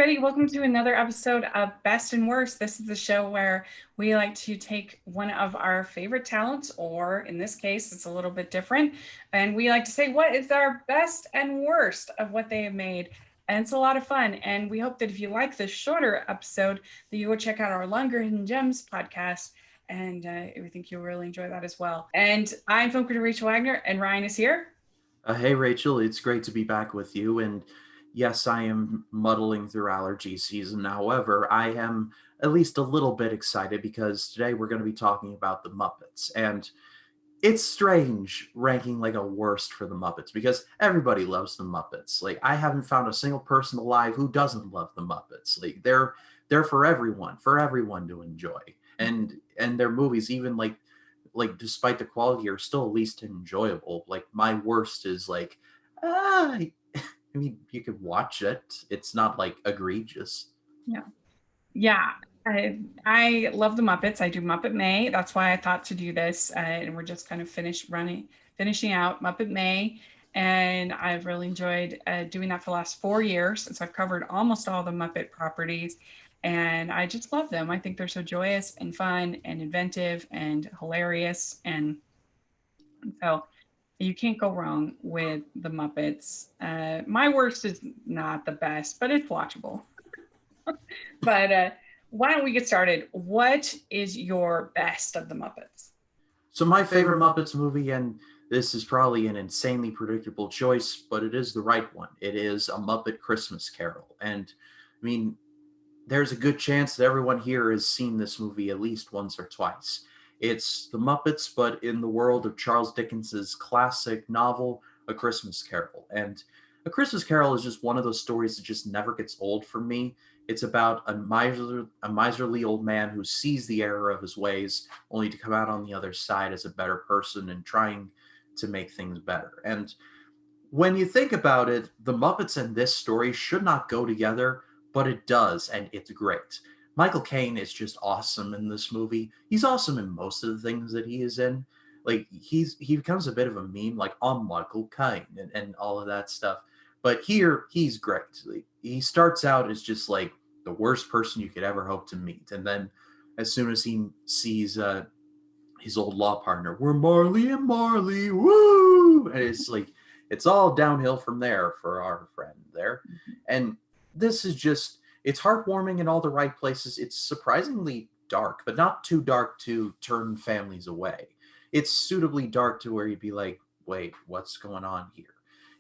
everybody. Welcome to another episode of Best and Worst. This is the show where we like to take one of our favorite talents, or in this case, it's a little bit different, and we like to say what is our best and worst of what they have made. And it's a lot of fun. And we hope that if you like this shorter episode, that you will check out our Longer Hidden Gems podcast. And we think you'll really enjoy that as well. And I'm film critic Rachel Wagner, and Ryan is here. Hey, Rachel, it's great to be back with you. And yes, I am muddling through allergy season. However, I am at least a little bit excited because today we're going to be talking about the Muppets. And it's strange ranking like a worst for the Muppets because everybody loves the Muppets. Like, I haven't found a single person alive who doesn't love the Muppets. Like, they're for everyone to enjoy. And their movies, even like despite the quality, are still at least enjoyable. Like, my worst is like, I mean, you could watch it. It's not like egregious. Yeah. Yeah, I love the Muppets. I do Muppet May. That's why I thought to do this. And we're just kind of finishing out Muppet May. And I've really enjoyed doing that for the last 4 years. So I've covered almost all the Muppet properties. And I just love them. I think they're so joyous and fun and inventive and hilarious. And so you can't go wrong with the Muppets. My worst is not the best, but it's watchable. But why don't we get started? What is your best of the Muppets? So my favorite Muppets movie, and this is probably an insanely predictable choice, but it is the right one. It is A Muppet Christmas Carol. And I mean, there's a good chance that everyone here has seen this movie at least once or twice. It's the Muppets, but in the world of Charles Dickens's classic novel, A Christmas Carol. And A Christmas Carol is just one of those stories that just never gets old for me. It's about a miserly old man who sees the error of his ways, only to come out on the other side as a better person and trying to make things better. And when you think about it, the Muppets and this story should not go together, but it does, and it's great. Michael Caine is just awesome in this movie. He's awesome in most of the things that he is in. Like, he becomes a bit of a meme, like, I'm Michael Caine and all of that stuff. But here, he's great. Like, he starts out as just like the worst person you could ever hope to meet, and then as soon as he sees his old law partner, we're Marley and Marley, woo! And it's like, it's all downhill from there for our friend there. And this is just, it's heartwarming in all the right places. It's surprisingly dark, but not too dark to turn families away. It's suitably dark to where you'd be like, wait, what's going on here?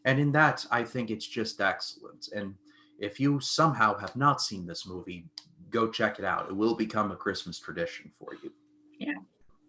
And in that, I think it's just excellent. And if you somehow have not seen this movie, go check it out. It will become a Christmas tradition for you. Yeah.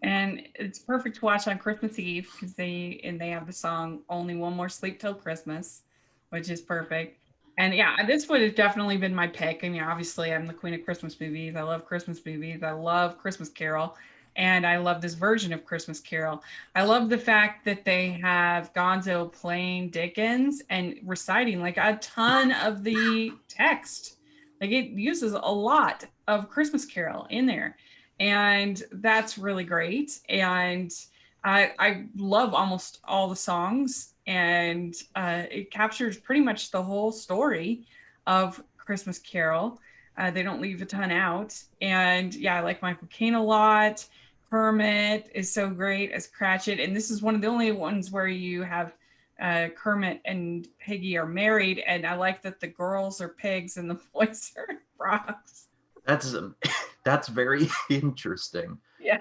And it's perfect to watch on Christmas Eve because they have the song "Only One More Sleep Till Christmas," which is perfect. And yeah, this would have definitely been my pick. I mean, obviously, I'm the queen of Christmas movies. I love Christmas movies. I love Christmas Carol, and I love this version of Christmas Carol. I love the fact that they have Gonzo playing Dickens and reciting like a ton of the text. Like, it uses a lot of Christmas Carol in there, and that's really great. And I love almost all the songs, and it captures pretty much the whole story of Christmas Carol. They don't leave a ton out, and yeah, I like Michael Caine a lot. Kermit is so great as Cratchit, and this is one of the only ones where you have Kermit and Piggy are married, and I like that the girls are pigs and the boys are frogs. That's that's very interesting. Yeah.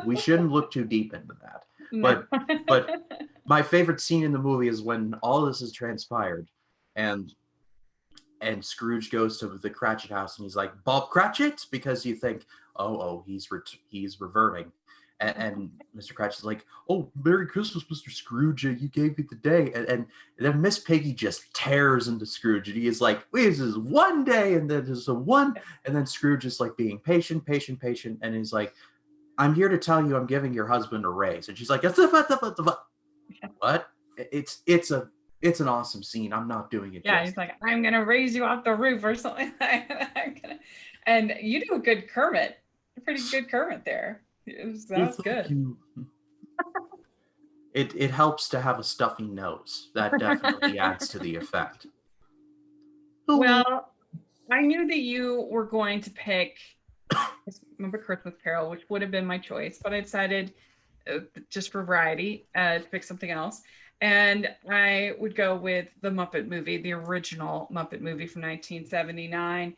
We shouldn't look too deep into that. No. But my favorite scene in the movie is when all this has transpired, and Scrooge goes to the Cratchit house and he's like, Bob Cratchit, because you think, oh, he's reverting, and Mr. Cratchit's like, oh, Merry Christmas, Mr. Scrooge, you gave me the day, and then Miss Piggy just tears into Scrooge, and he is like, wait, this is one day, and then there's a one, and then Scrooge is like being patient, and he's like, I'm here to tell you I'm giving your husband a raise, and she's like, what? It's an awesome scene. I'm not doing it. Yeah, he's like, I'm gonna raise you off the roof or something like that. And you do a good Kermit, a pretty good Kermit there. That was good. You. It helps to have a stuffy nose. That definitely adds to the effect. Well, I knew that you were going to pick Muppet Christmas Carol, which would have been my choice, but I decided just for variety to pick something else. And I would go with the Muppet movie, the original Muppet movie from 1979.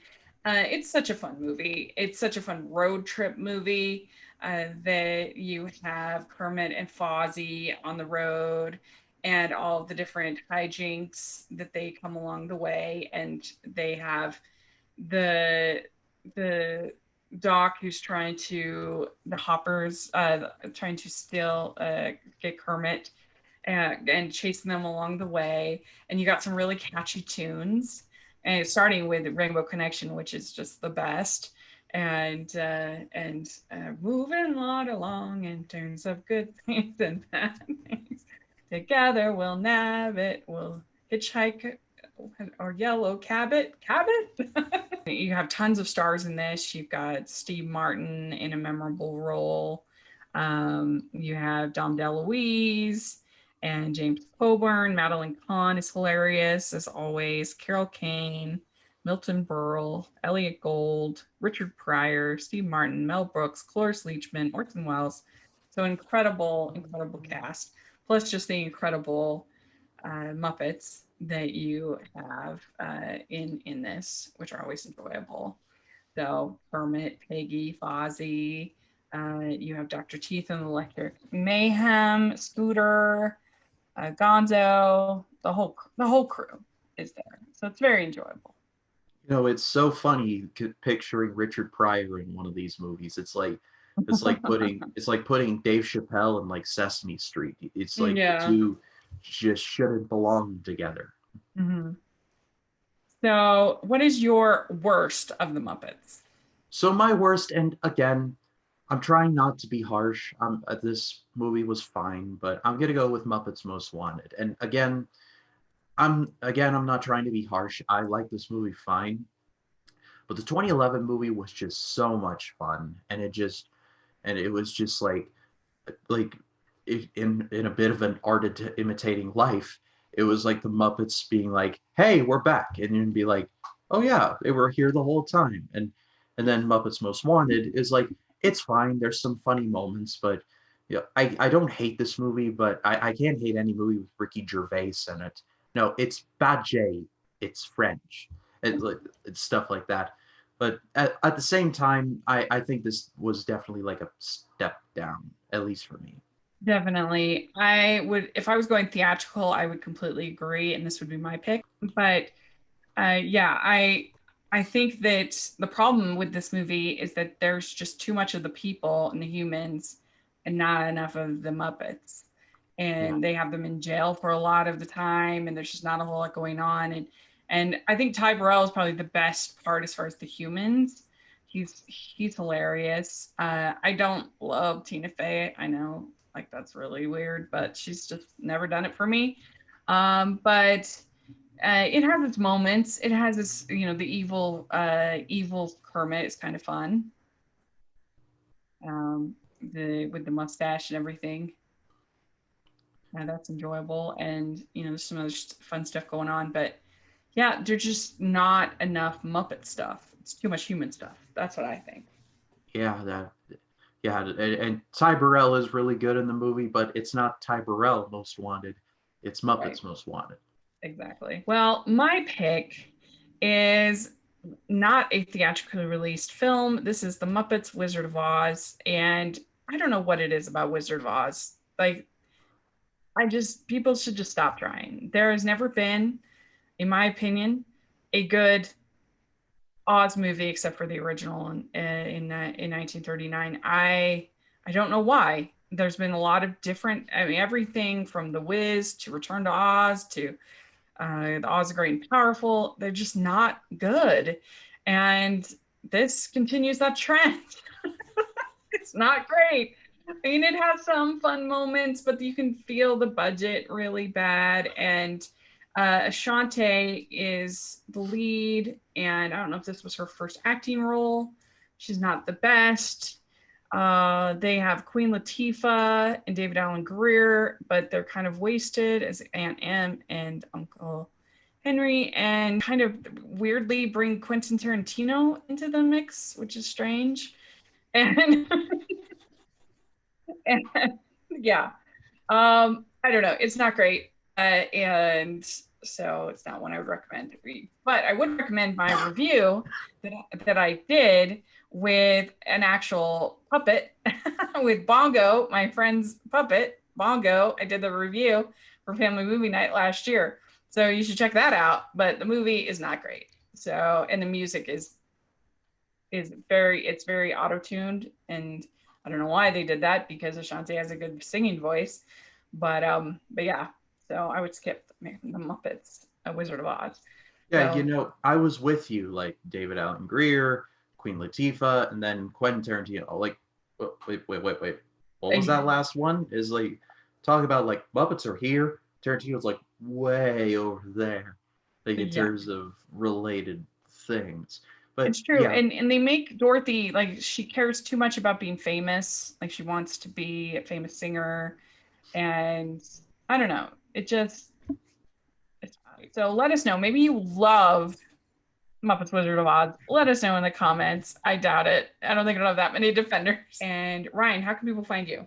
It's such a fun movie. It's such a fun road trip movie that you have Kermit and Fozzie on the road and all the different hijinks that they come along the way. And they have the the doc who's trying to the hoppers trying to steal get Kermit and chasing them along the way, and you got some really catchy tunes, and starting with Rainbow Connection, which is just the best, and moving right along in terms of good things and bad things, together we'll nab it, we'll hitchhike or yellow cabot. You have tons of stars in this. You've got Steve Martin in a memorable role. You have Dom DeLuise and James Coburn. Madeline Kahn is hilarious as always. Carol Kane, Milton Berle, Elliot Gould, Richard Pryor, Steve Martin, Mel Brooks, Cloris Leachman, Orson Welles. So incredible, incredible cast. Plus just the incredible Muppets that you have in this, which are always enjoyable. So Kermit, Piggy, Fozzie. You have Dr. Teeth and the Electric Mayhem, Scooter, Gonzo. The whole crew is there, so it's very enjoyable. It's so funny picturing Richard Pryor in one of these movies. It's like putting Dave Chappelle in like Sesame Street. It's like the Yeah. two just shouldn't belong together. Mm-hmm. So, what is your worst of the Muppets? So my worst, and again, I'm trying not to be harsh. This movie was fine, but I'm gonna go with Muppets Most Wanted. And I'm not trying to be harsh. I like this movie fine, but the 2011 movie was just so much fun, and it was just like in a bit of an art imitating life. It was like the Muppets being like, "Hey, we're back," and you'd be like, "Oh yeah, they were here the whole time." And then Muppets Most Wanted is like, it's fine. There's some funny moments, but yeah, I don't hate this movie, but I can't hate any movie with Ricky Gervais in it. No, it's Bad J. It's French. It's stuff like that. But at the same time, I think this was definitely like a step down, at least for me. Definitely. I would, if I was going theatrical, I would completely agree, and this would be my pick. But yeah, I think that the problem with this movie is that there's just too much of the people and the humans, and not enough of the Muppets. Yeah. And they have them in jail for a lot of the time, and there's just not a whole lot going on. And I think Ty Burrell is probably the best part as far as the humans. He's hilarious. I don't love Tina Fey. I know, like that's really weird, but she's just never done it for me. But it has its moments. It has its, the evil Kermit is kind of fun. The with the mustache and everything. That's enjoyable, and there's some other fun stuff going on. But yeah, there's just not enough Muppet stuff. It's too much human stuff. That's what I think. Yeah, and Ty Burrell is really good in the movie, but it's not Ty Burrell Most Wanted. It's Right. Muppets Most Wanted. Exactly. Well, my pick is not a theatrically released film. This is The Muppets Wizard of Oz. And I don't know what it is about Wizard of Oz. Like, people should just stop trying. There has never been, in my opinion, a good Oz movie except for the original in 1939. I don't know why. There's been a lot of different, I mean, everything from The Wiz to Return to Oz to the Oz the Great and Powerful. They're just not good. And this continues that trend. It's not great. I mean, it has some fun moments, but you can feel the budget really bad. And Ashante is the lead, and I don't know if this was her first acting role. She's not the best. They have Queen Latifah and David Allen Greer, but they're kind of wasted as Aunt Em and Uncle Henry and kind of weirdly bring Quentin Tarantino into the mix, which is strange. And, and yeah, I don't know. It's not great. And so it's not one I would recommend to read. But I would recommend my review that I did with an actual puppet with Bongo, my friend's puppet, Bongo. I did the review for Family Movie Night last year. So you should check that out. But the movie is not great. So, and the music it's very auto-tuned, and I don't know why they did that because Ashanti has a good singing voice. But yeah, so I would skip the Muppets, A Wizard of Oz. Yeah, So I was with you, like David Allen Greer, Queen Latifah, and then Quentin Tarantino. Like, wait. What was that last one? Is like, talk about like Muppets are here. Tarantino's like way over there, like in yeah, terms of related things. But it's true. yeah, And they make Dorothy like she cares too much about being famous. Like she wants to be a famous singer, and I don't know. It's so let us know. Maybe you love Muppets Wizard of Oz. Let us know in the comments. I doubt it. I don't think I have that many defenders. And Ryan, how can people find you?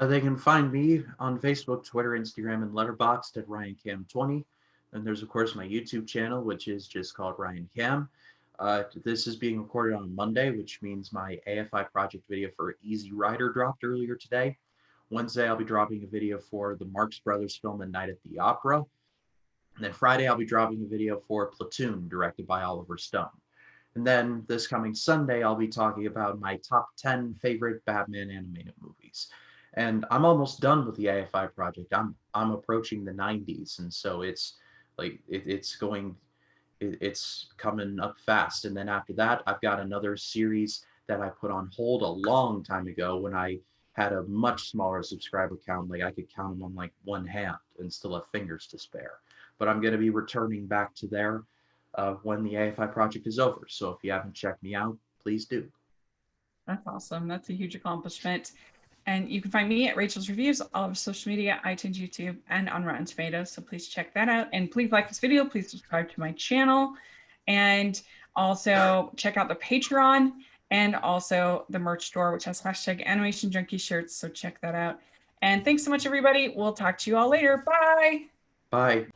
they can find me on Facebook, Twitter, Instagram, and Letterboxd at RyanCam20. And there's, of course, my YouTube channel, which is just called Ryan Cam. This is being recorded on Monday, which means my AFI project video for Easy Rider dropped earlier today. Wednesday, I'll be dropping a video for the Marx Brothers film, The Night at the Opera. And then Friday, I'll be dropping a video for Platoon, directed by Oliver Stone. And then this coming Sunday, I'll be talking about my top 10 favorite Batman animated movies. And I'm almost done with the AFI project. I'm approaching the 90s, and so it's like it's coming up fast. And then after that, I've got another series that I put on hold a long time ago when I had a much smaller subscriber count. Like I could count them on like one hand and still have fingers to spare. But I'm going to be returning back to there when the AFI project is over. So if you haven't checked me out, please do. That's awesome. That's a huge accomplishment. And you can find me at Rachel's Reviews, all over social media, iTunes, YouTube, and on Rotten Tomatoes. So please check that out. And please like this video. Please subscribe to my channel. And also check out the Patreon and also the merch store, which has hashtag Animation Junkie shirts. So check that out. And thanks so much, everybody. We'll talk to you all later. Bye. Bye.